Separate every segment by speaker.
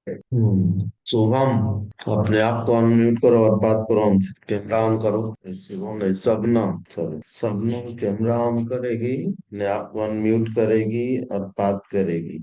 Speaker 1: शुभम, अपने आप को अनम्यूट करो और बात करो हमसे। कैमरा ऑन करो। शुभम नहीं, Shabnam, sorry, Shabnam camera on करेगी, अपने आप को अनम्यूट करेगी और बात करेगी।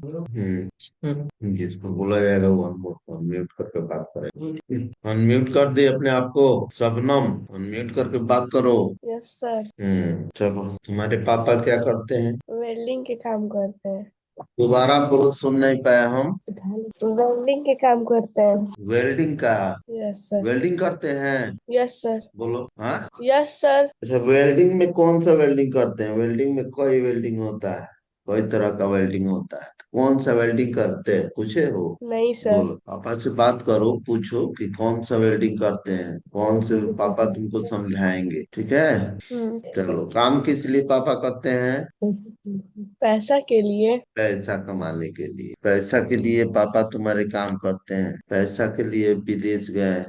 Speaker 1: जिसको बोला जाएगा वो अनम्यूट करके बात करेगा। अनम्यूट कर दे अपने आप को। शबनम, अनम्यूट करके बात करो।
Speaker 2: Yes sir.
Speaker 1: चलो, तुम्हारे पापा क्या करते हैं?
Speaker 2: वेल्डिंग के काम करते हैं।
Speaker 1: दोबारा बोलो, सुन नहीं पाया हम।
Speaker 2: वेल्डिंग के काम करते हैं।
Speaker 1: वेल्डिंग का?
Speaker 2: Yes sir.
Speaker 1: वेल्डिंग करते हैं?
Speaker 2: Yes sir.
Speaker 1: बोलो, हाँ।
Speaker 2: Yes sir.
Speaker 1: अच्छा, वेल्डिंग में कौन सा वेल्डिंग करते हैं? वेल्डिंग में कई वेल्डिंग होता है, कई तरह का वेल्डिंग होता है। तो कौन सा वेल्डिंग करते हैं, पूछे हो?
Speaker 2: नहीं सर।
Speaker 1: बोलो, पापा से बात करो, पूछो कि कौन सा वेल्डिंग करते हैं, कौन से पापा तुमको समझाएंगे, ठीक है?
Speaker 2: हम्म।
Speaker 1: चलो, काम किस लिए पापा करते हैं?
Speaker 2: पैसा के लिए।
Speaker 1: पैसा कमाने के लिए। पैसा के लिए पापा तुम्हारे काम करते हैं, पैसा के लिए विदेश गए।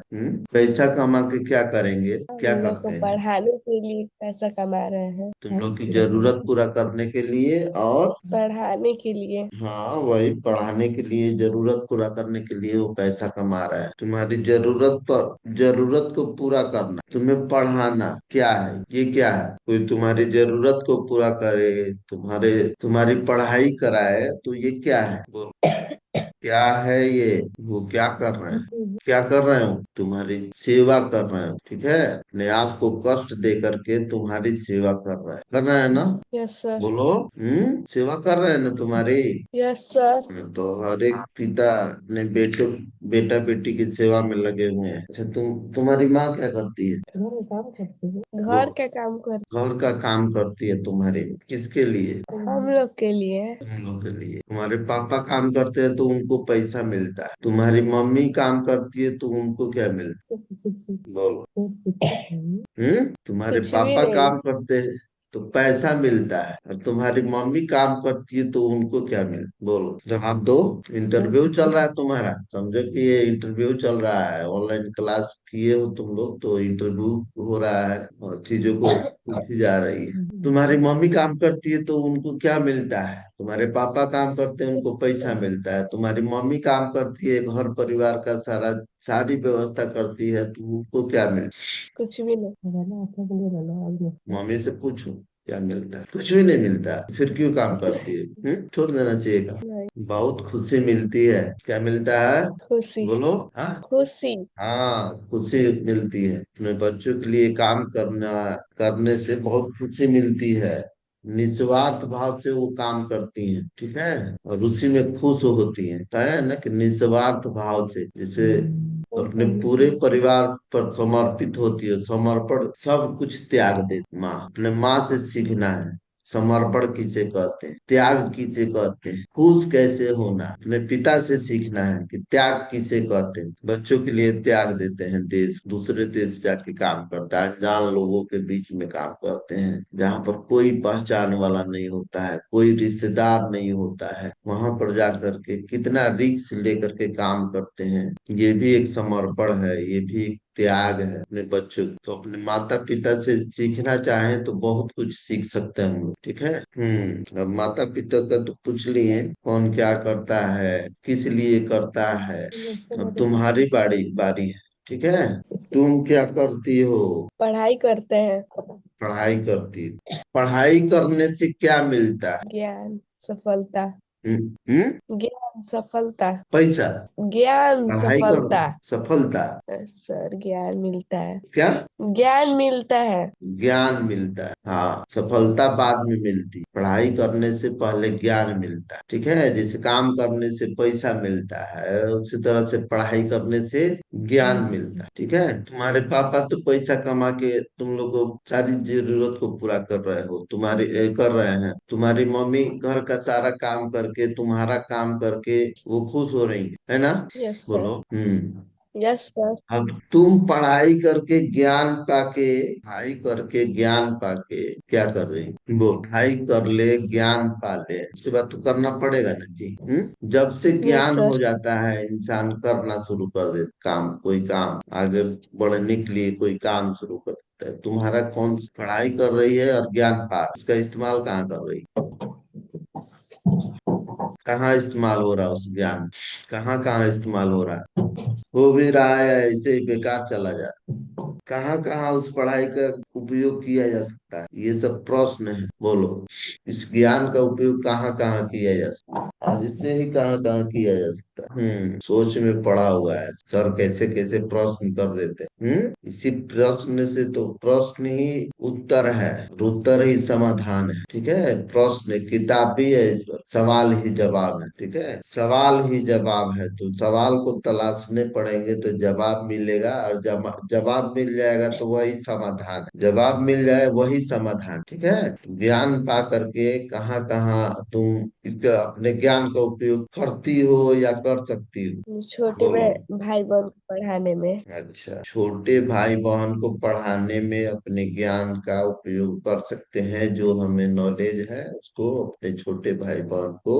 Speaker 1: पैसा कमा के क्या करेंगे, क्या
Speaker 2: हम लोग को
Speaker 1: करते हैं?
Speaker 2: पढ़ाने के लिए पैसा कमा रहे हैं।
Speaker 1: तुम लोग की जरूरत पूरा करने के लिए, और
Speaker 2: पढ़ाने के लिए।
Speaker 1: हाँ, वही पढ़ाने के लिए, जरूरत पूरा करने के लिए वो पैसा कमा रहा है। तुम्हारी जरूरत पर, जरूरत को पूरा करना, तुम्हें पढ़ाना क्या है, ये क्या है? कोई तुम्हारी जरूरत को पूरा करे, तुम्हारी पढ़ाई कराए, तो ये क्या है? क्या है ये? वो क्या कर रहे हैं? क्या कर रहे हो? तुम्हारी सेवा कर रहे हो, ठीक है? अपने आप को कष्ट दे करके तुम्हारी सेवा कर रहे हैं ना?
Speaker 2: Yes sir.
Speaker 1: बोलो, सेवा कर रहे हैं ना तुम्हारी?
Speaker 2: Yes sir.
Speaker 1: तो हर एक पिता अपने बेटा बेटी की सेवा में लगे हुए हैं। अच्छा, तुम्हारी माँ क्या करती है? वो
Speaker 2: घर का काम कर।
Speaker 1: घर का काम करती है तुम्हारी, किसके लिए?
Speaker 2: हम लोग के लिए।
Speaker 1: तुम लोग के लिए। तुम्हारे पापा काम करते हैं तो उनको पैसा मिलता है। तुम्हारी मम्मी काम करती है तो उनको क्या मिलता है? बोलो। तुम्हारे
Speaker 2: कुछ भी
Speaker 1: पापा
Speaker 2: नहीं।
Speaker 1: काम करते हैं तो पैसा मिलता है, और तुम्हारी मम्मी काम करती है तो उनको क्या मिलता? बोलो, जवाब दो। इंटरव्यू चल रहा है तुम्हारा, समझो कि ये इंटरव्यू चल रहा है। ऑनलाइन क्लास किए हो तुम लोग तो इंटरव्यू हो रहा है, और चीजों को पूछी जा रही है। तुम्हारी मम्मी काम करती है तो उनको क्या मिलता है? तुम्हारे पापा काम करते हैं, उनको पैसा मिलता है। तुम्हारी मम्मी काम करती है, घर परिवार का सारी व्यवस्था करती है, तो उनको क्या मिलता
Speaker 2: कुछ भी नहीं।
Speaker 1: है? मम्मी से पूछो, क्या मिलता है? कुछ भी नहीं मिलता, फिर क्यों काम करती है? छोड़ देना चाहिए काम।
Speaker 2: नहीं।
Speaker 1: बहुत खुशी मिलती है। क्या मिलता है?
Speaker 2: खुशी।
Speaker 1: बोलो, हाँ।
Speaker 2: खुशी।
Speaker 1: हाँ, खुशी मिलती है। अपने बच्चों के लिए काम करने से बहुत खुशी मिलती है। निस्वार्थ भाव से वो काम करती हैं, ठीक है? और उसी में खुश होती हैं, है ना? कि निस्वार्थ भाव से, जैसे अपने पूरे परिवार पर समर्पित होती है। समर्पण, सब कुछ त्याग देती माँ। अपने माँ से सीखना है, समर्पण किसे कहते हैं, त्याग किसे कहते हैं, खुश कैसे होना, अपने पिता से सीखना है कि त्याग किसे कहते हैं। बच्चों के लिए त्याग देते हैं, देश, दूसरे देश जाके काम करता है, अनजान लोगों के बीच में काम करते हैं, जहाँ पर कोई पहचान वाला नहीं होता है, कोई रिश्तेदार नहीं होता है। वहां पर जा करके कितना रिस्क लेकर के काम करते हैं। ये भी एक समर्पण है, ये भी एक त्याग है। अपने बच्चों, तो अपने माता पिता से सीखना चाहें तो बहुत कुछ सीख सकते हैं हम लोग, ठीक है? अब माता पिता का तो पूछ लिए, कौन क्या करता है, किस लिए करता है। अब तुम्हारी बारी बारी है, ठीक है? तुम क्या करती हो?
Speaker 2: पढ़ाई करते हैं।
Speaker 1: पढ़ाई करती। पढ़ाई करने से क्या मिलता है?
Speaker 2: ज्ञान। सफलता।
Speaker 1: हम्म, हम्म?
Speaker 2: ज्ञान सफलता।
Speaker 1: पैसा?
Speaker 2: ज्ञान
Speaker 1: पढ़ाई कर,
Speaker 2: सफलता।
Speaker 1: सफलता?
Speaker 2: सर ज्ञान मिलता है।
Speaker 1: क्या?
Speaker 2: ज्ञान मिलता है।
Speaker 1: ज्ञान मिलता है, हाँ। सफलता बाद में मिलती है, पढ़ाई करने से पहले ज्ञान मिलता है, ठीक है? जैसे काम करने से पैसा मिलता है, उसी तरह से पढ़ाई करने से ज्ञान मिलता है, ठीक है? तुम्हारे पापा तो पैसा कमा के तुम लोग को सारी जरूरत को पूरा कर रहे हो, कर रहे हैं। तुम्हारी मम्मी घर का सारा काम करके, तुम्हारा काम करके वो खुश हो रही है ना?
Speaker 2: Yes sir.
Speaker 1: बोलो।
Speaker 2: Yes sir.
Speaker 1: अब तुम पढ़ाई करके ज्ञान पाके क्या कर रही? वो पढ़ाई कर ले, ज्ञान पा ले, उसके बाद तो करना पड़ेगा ना जी। जब से
Speaker 2: यस
Speaker 1: ज्ञान हो
Speaker 2: सर।
Speaker 1: जाता है, इंसान करना शुरू कर दे काम, कोई काम आगे बढ़ने के लिए कोई काम शुरू कर देता है। तुम्हारा कौन सी पढ़ाई कर रही है और ज्ञान पा, उसका इस्तेमाल कहाँ कर रही? कहाँ इस्तेमाल हो रहा है उस ज्ञान, कहाँ कहाँ इस्तेमाल हो रहा है, हो भी रहा है या ऐसे ही बेकार चला जा रहा है, कहाँ कहाँ उस पढ़ाई का उपयोग किया जा सकता है, ये सब प्रश्न है। बोलो, इस ज्ञान का उपयोग कहाँ कहाँ किया जा सकता है, और इससे ही कहाँ कहाँ किया जा सकता है। सोच में पड़ा हुआ है सर, कैसे कैसे प्रश्न कर देते हैं। इसी प्रश्न से तो प्रश्न ही उत्तर है, और उत्तर ही समाधान है। ठीक है, प्रश्न किताब भी है, इस पर सवाल ही जवाब है। ठीक है, सवाल ही जवाब है, तो सवाल को तलाशने पड़ेंगे तो जवाब मिलेगा, और जवाब मिल जाएगा तो वही समाधान है, जवाब मिल जाए वही समाधान। ठीक है, तो ज्ञान पा करके कहाँ कहाँ तुम इसका अपने ज्ञान का उपयोग करती हो या कर सकती हो।
Speaker 2: छोटे
Speaker 1: बोलो।
Speaker 2: भाई बहन को पढ़ाने में।
Speaker 1: अच्छा, छोटे भाई बहन को पढ़ाने में अपने ज्ञान का उपयोग कर सकते हैं, जो हमें नॉलेज है उसको अपने छोटे भाई बहन को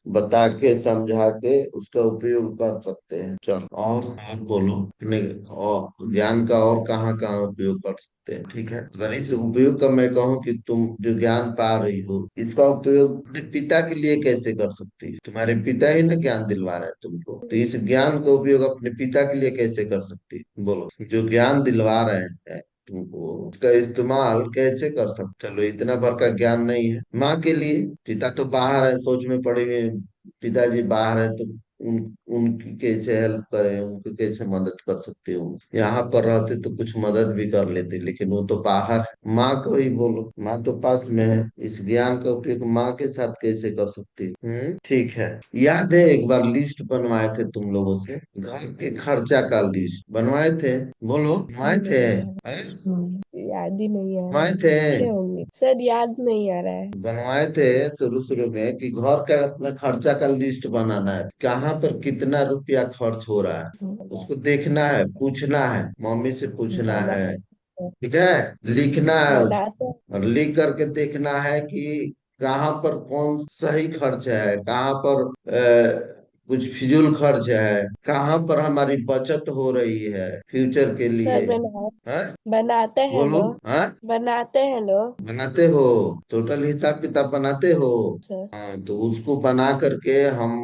Speaker 1: बता के समझा के उसका उपयोग कर सकते हैं। चलो, और बोलो अपने और ज्ञान का और कहाँ कहाँ उपयोग कर सकते हैं। ठीक है, अगर इस उपयोग का मैं कहूँ कि तुम जो ज्ञान पा रही हो, इसका उपयोग अपने पिता के लिए कैसे कर सकती है, तुम्हारे पिता ही ना ज्ञान दिलवा रहे हैं तुमको, तो इस ज्ञान का उपयोग अपने पिता के लिए कैसे कर सकती है। बोलो, जो ज्ञान दिलवा रहे हैं तुमको, उसका इस्तेमाल कैसे कर सकते। चलो, इतना भर का ज्ञान नहीं है माँ के लिए, पिता तो बाहर है, सोच में पड़े हुए हैं, पिताजी बाहर है, तो उनकी कैसे हेल्प करें, उनको कैसे मदद कर सकते हो। यहाँ पर रहते तो कुछ मदद भी कर लेते, लेकिन वो तो बाहर है। माँ को ही बोलो, माँ तो पास में है, इस ज्ञान का उपयोग माँ के साथ कैसे कर सकती है। ठीक है, याद है एक बार लिस्ट बनवाए थे तुम लोगों से, घर के खर्चा का लिस्ट बनवाए थे। बोलो, बनवाए थे,
Speaker 2: नहीं यार।
Speaker 1: हैं?
Speaker 2: याद ही नहीं आ रहा
Speaker 1: बनवाए
Speaker 2: है,
Speaker 1: थे,
Speaker 2: लिखे होंगे सर, याद नहीं आ रहा है।
Speaker 1: बनवाए थे शुरू शुरू में कि घर का अपना खर्चा का लिस्ट बनाना है, कहाँ पर कितना रुपया खर्च हो रहा है, उसको देखना है, पूछना है, मम्मी से पूछना
Speaker 2: बना
Speaker 1: है। ठीक है, लिखना है
Speaker 2: बनाते
Speaker 1: उसको, और लिख करके देखना है कि कहाँ पर कौन सही खर्च है, कहाँ पर कुछ फिजूल खर्च है, कहाँ पर हमारी बचत हो रही है फ्यूचर के
Speaker 2: सर
Speaker 1: लिए।
Speaker 2: बना
Speaker 1: है,
Speaker 2: बनाते हैं
Speaker 1: बोलो।
Speaker 2: लोग।
Speaker 1: हाँ,
Speaker 2: बनाते हैं लोग।
Speaker 1: बनाते हो, टोटल हिसाब किताब बनाते हो।
Speaker 2: सर।
Speaker 1: हाँ, तो उसको बना करके हम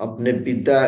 Speaker 1: अपने पिता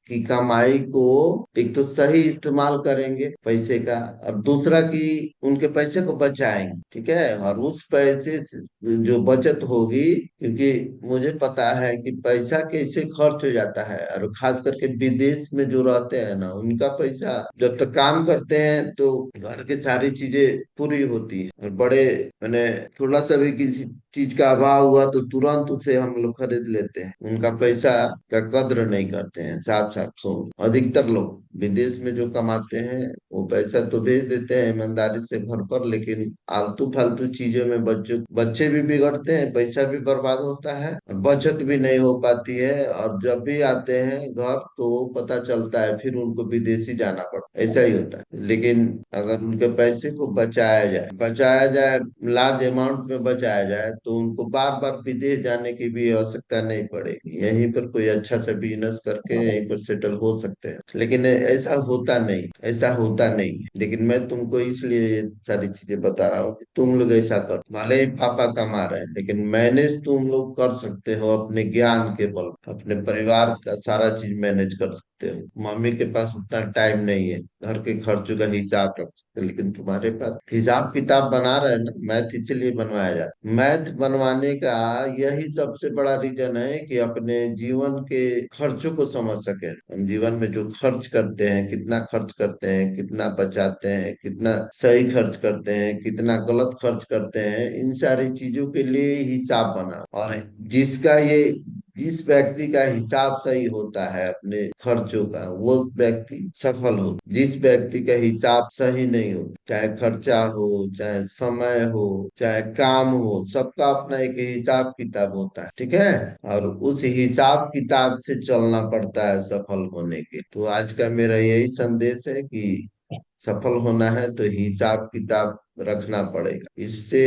Speaker 1: की कमाई को एक तो सही इस्तेमाल करेंगे पैसे का, और दूसरा कि उनके पैसे को बचाएंगे। ठीक है, और उस पैसे से जो बचत होगी, क्योंकि मुझे पता है कि पैसा कैसे खर्च हो जाता है, और खास करके विदेश में जो रहते हैं ना, उनका पैसा जब तक काम करते हैं तो घर की सारी चीजें पूरी होती है, और बड़े मैंने थोड़ा सा भी किसी चीज का अभाव हुआ तो तुरंत उसे हम लोग खरीद लेते हैं, उनका पैसा का कद्र नहीं करते हैं। साफ साफ सुन, अधिकतर लोग विदेश में जो कमाते हैं वो पैसा तो भेज देते हैं ईमानदारी से घर पर, लेकिन आलतू फालतू चीजों में बच्चे भी बिगड़ते हैं, पैसा भी बर्बाद होता है, और बचत भी नहीं हो पाती है, और जब भी आते हैं घर तो पता चलता है फिर उनको विदेशी जाना पड़ता है, ऐसा ही होता है। लेकिन अगर उनके पैसे को बचाया जाए लार्ज अमाउंट में बचाया जाए, तो उनको बार बार विदेश जाने की भी आवश्यकता नहीं पड़ेगी, यहीं पर कोई अच्छा सा बिजनेस करके यहीं पर सेटल हो सकते हैं। लेकिन ऐसा होता नहीं, ऐसा होता नहीं है। लेकिन मैं तुमको इसलिए ये सारी चीजें बता रहा हूँ कि तुम लोग ऐसा कर, भले ही पापा कमा रहे हैं, लेकिन मैनेज तुम लोग कर सकते हो अपने ज्ञान के बल, अपने परिवार का सारा चीज मैनेज कर सकते हो। मम्मी के पास उतना टाइम नहीं है घर के खर्चों का हिसाब रख सकते, लेकिन तुम्हारे पास हिसाब किताब बना रहे हैं ना, मैथ इसीलिए बनवाया जाता है। मैथ बनवाने का यही सबसे बड़ा रीजन है कि अपने जीवन के खर्चों को समझ सके, हम जीवन में जो खर्च करते हैं, कितना खर्च करते हैं, कितना बचाते हैं, कितना सही खर्च करते हैं, कितना गलत खर्च करते हैं, इन सारी चीजों के लिए हिसाब बना। और जिसका ये जिस व्यक्ति का हिसाब सही होता है अपने खर्चों का, वो व्यक्ति सफल हो। जिस व्यक्ति का हिसाब सही नहीं हो, चाहे खर्चा हो, चाहे समय हो, चाहे काम हो, सबका अपना एक हिसाब किताब होता है। ठीक है, और उस हिसाब किताब से चलना पड़ता है सफल होने के। तो आज का मेरा यही संदेश है कि सफल होना है तो हिसाब किताब रखना पड़ेगा। इससे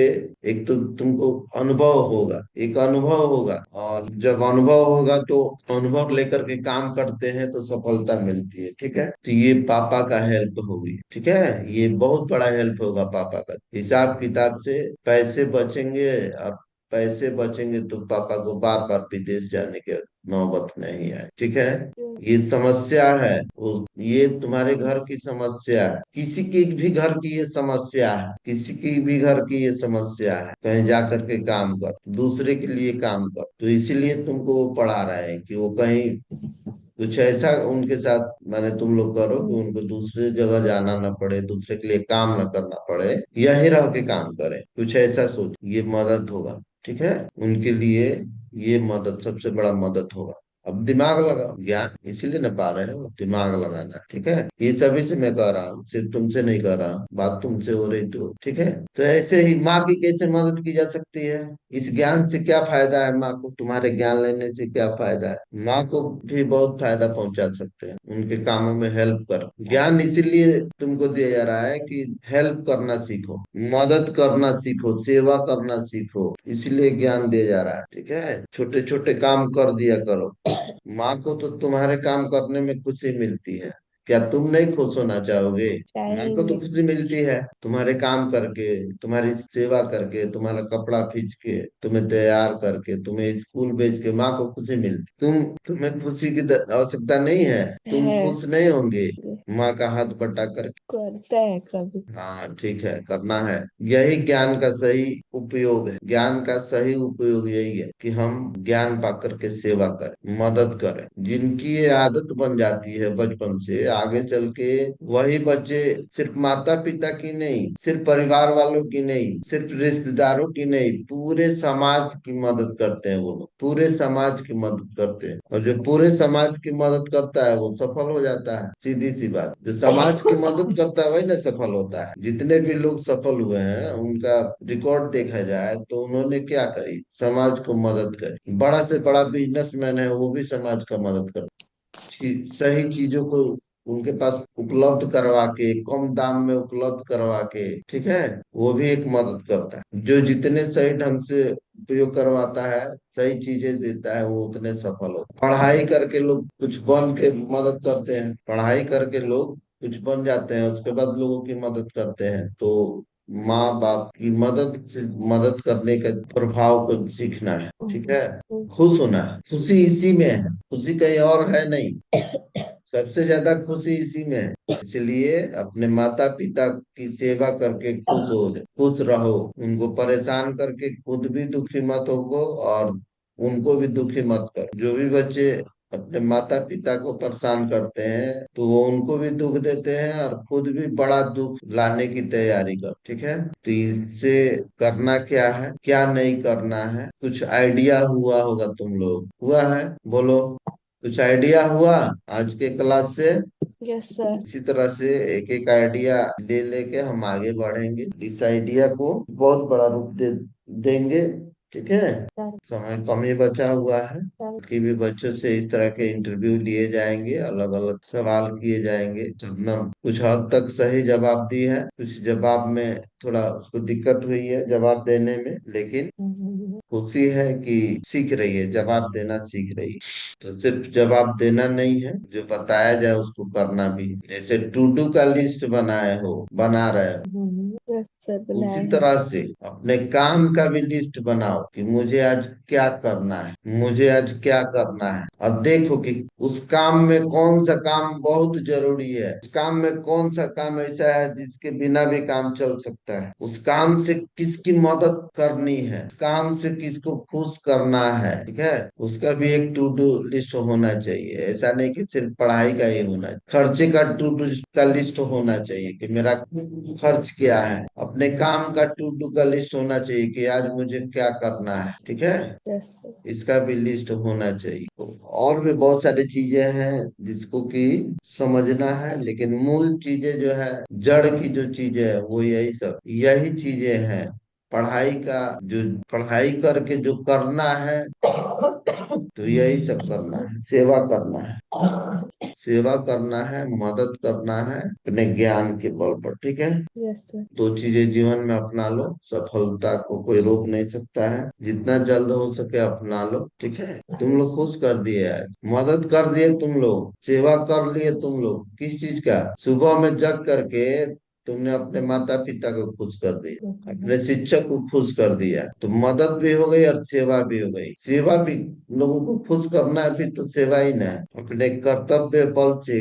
Speaker 1: एक तो तुमको अनुभव होगा, एक अनुभव होगा, और जब अनुभव होगा तो अनुभव लेकर के काम करते हैं तो सफलता मिलती है। ठीक है, तो ये पापा का हेल्प होगी। ठीक है, ये बहुत बड़ा हेल्प होगा पापा का, हिसाब किताब से पैसे बचेंगे, और पैसे बचेंगे तो पापा को बार बार विदेश जाने के नौबत नहीं आए। ठीक है। ये समस्या है, वो ये तुम्हारे घर की समस्या है, किसी के भी घर की ये समस्या है, किसी की भी घर की ये समस्या है। कहीं जा करके काम कर, दूसरे के लिए काम कर, तो इसीलिए तुमको वो पढ़ा रहे हैं कि वो कहीं कुछ ऐसा उनके साथ माने तुम लोग करो कि उनको दूसरे जगह जाना ना पड़े, दूसरे के लिए काम ना करना पड़े, यहीं रह के काम करें, कुछ ऐसा सोच, ये मदद होगा। ठीक है। उनके लिए ये मदद सबसे बड़ा मदद होगा। अब दिमाग लगाओ, ज्ञान इसीलिए ना पा रहे हो, दिमाग लगाना। ठीक है। ये सभी से मैं कह रहा हूँ, सिर्फ तुमसे नहीं कह रहा हूँ, बात तुमसे हो रही तो ठीक है। तो ऐसे ही माँ की कैसे मदद की जा सकती है, इस ज्ञान से क्या फायदा है माँ को, तुम्हारे ज्ञान लेने से क्या फायदा है, माँ को भी बहुत फायदा पहुंचा सकते हैं, उनके कामों में हेल्प कर। ज्ञान इसीलिए तुमको दिया जा रहा है कि हेल्प करना सीखो, मदद करना सीखो, सेवा करना सीखो, इसलिए ज्ञान दिया जा रहा है। ठीक है। छोटे छोटे काम कर दिया करो। माँ को तो तुम्हारे काम करने में खुशी मिलती है, क्या तुम नहीं खुश होना चाहोगे। माँ को तो
Speaker 2: चाहेंगे।
Speaker 1: खुशी मिलती है तुम्हारे काम करके, तुम्हारी सेवा करके, तुम्हारा कपड़ा खींच के, तुम्हें तैयार करके, तुम्हें स्कूल भेज के, माँ को खुशी मिलती। तुम्हें खुशी की आवश्यकता नहीं है, तुम
Speaker 2: है।
Speaker 1: खुश नहीं होंगे माँ का हाथ बटा कर।
Speaker 2: करते हैं कभी।
Speaker 1: हाँ ठीक है, करना है। यही ज्ञान का सही उपयोग है, ज्ञान का सही उपयोग यही है कि हम ज्ञान पाकर के सेवा करें, मदद करें। जिनकी ये आदत बन जाती है बचपन से, आगे चल के वही बच्चे सिर्फ माता पिता की नहीं, सिर्फ परिवार वालों की नहीं, सिर्फ रिश्तेदारों की नहीं, पूरे समाज की मदद करते हैं। वो लोग पूरे समाज की मदद करते हैं, और जो पूरे समाज की मदद करता है वो सफल हो जाता है। सीधी सी बात, जो समाज की मदद करता है वही ना सफल होता है। जितने भी लोग सफल हुए हैं उनका रिकॉर्ड देखा जाए तो उन्होंने क्या करी, समाज को मदद करी। बड़ा से बड़ा बिजनेसमैन है वो भी समाज का मदद कर, सही चीजों को उनके पास उपलब्ध करवा के, कम दाम में उपलब्ध करवा के, ठीक है, वो भी एक मदद करता है। जो जितने सही ढंग से उपयोग करवाता है, सही चीजें देता है, वो उतने सफल होते हैं। पढ़ाई करके लोग कुछ बन के मदद करते हैं, पढ़ाई करके लोग कुछ बन जाते हैं, उसके बाद लोगों की मदद करते हैं। तो माँ बाप की मदद से, मदद करने का प्रभाव को सीखना है। ठीक है। खुश होना है, खुशी इसी में है, खुशी कहीं और है नहीं। सबसे ज्यादा खुशी इसी में है। इसलिए अपने माता पिता की सेवा करके खुश रहो, उनको परेशान करके खुद भी दुखी मत हो, और उनको भी दुखी मत करो। जो भी बच्चे अपने माता पिता को परेशान करते हैं तो वो उनको भी दुख देते हैं और खुद भी बड़ा दुख लाने की तैयारी कर। ठीक है। तो इससे करना क्या है, क्या नहीं करना है, कुछ आइडिया हुआ होगा, तुम लोग हुआ है, बोलो कुछ आइडिया हुआ आज के क्लास से।
Speaker 2: Yes sir.
Speaker 1: इसी तरह से एक एक आइडिया ले लेके हम आगे बढ़ेंगे, इस आइडिया को बहुत बड़ा रूप देंगे। ठीक है।
Speaker 2: सर।
Speaker 1: समय कम ही बचा हुआ है,
Speaker 2: सर।
Speaker 1: कि भी बच्चों से इस तरह के इंटरव्यू लिए जाएंगे, अलग अलग सवाल किए जाएंगे। सबने कुछ हद तक सही जवाब दी है, कुछ जवाब में थोड़ा उसको दिक्कत हुई है जवाब देने में, लेकिन खुशी है कि सीख रही है, जवाब देना सीख रही है। तो सिर्फ जवाब देना नहीं है, जो बताया जाए उसको करना भी है। जैसे टू डू का लिस्ट बना रहे हो,
Speaker 2: यस सर
Speaker 1: उसी
Speaker 2: बनाए हैं।
Speaker 1: तरह से अपने काम का भी लिस्ट बनाओ कि मुझे आज क्या करना है, मुझे आज क्या करना है, और देखो कि उस काम में कौन सा काम बहुत जरूरी है, उस काम में कौन सा काम ऐसा है जिसके बिना भी काम चल सकता है, उस काम से किसकी मदद करनी है, उस काम से किसको खुश करना है। ठीक है। उसका भी एक टू डू लिस्ट होना चाहिए। ऐसा नहीं कि सिर्फ पढ़ाई का ही होना है, खर्चे का टू डू का लिस्ट होना चाहिए कि मेरा खर्च क्या है, अपने काम का टू डू का लिस्ट होना चाहिए कि आज मुझे क्या करना है। ठीक है।
Speaker 2: Yes sir.
Speaker 1: इसका भी लिस्ट होना चाहिए। तो और भी बहुत सारी चीजें हैं जिसको कि समझना है, लेकिन मूल चीजें जो है, जड़ की जो चीजें है वो यही चीजें हैं। पढ़ाई का जो, पढ़ाई करके जो करना है, तो यही सब करना है, सेवा करना है, सेवा करना है, मदद करना है अपने ज्ञान के बल पर। ठीक है।
Speaker 2: Yes sir.
Speaker 1: दो चीजें जीवन में अपना लो, सफलता को कोई रोक नहीं सकता है, जितना जल्द हो सके अपना लो। ठीक है। तुम लोग खुश कर दिए आज, मदद कर दिए तुम लोग, सेवा कर लिए तुम लोग, किस चीज का, सुबह में जग करके तुमने अपने माता पिता को खुश कर दिया, अपने शिक्षक को खुश कर दिया, तो मदद भी हो गई और सेवा भी हो गई। सेवा भी, लोगों को खुश करना है भी तो सेवा ही ना है। अपने कर्तव्य बल से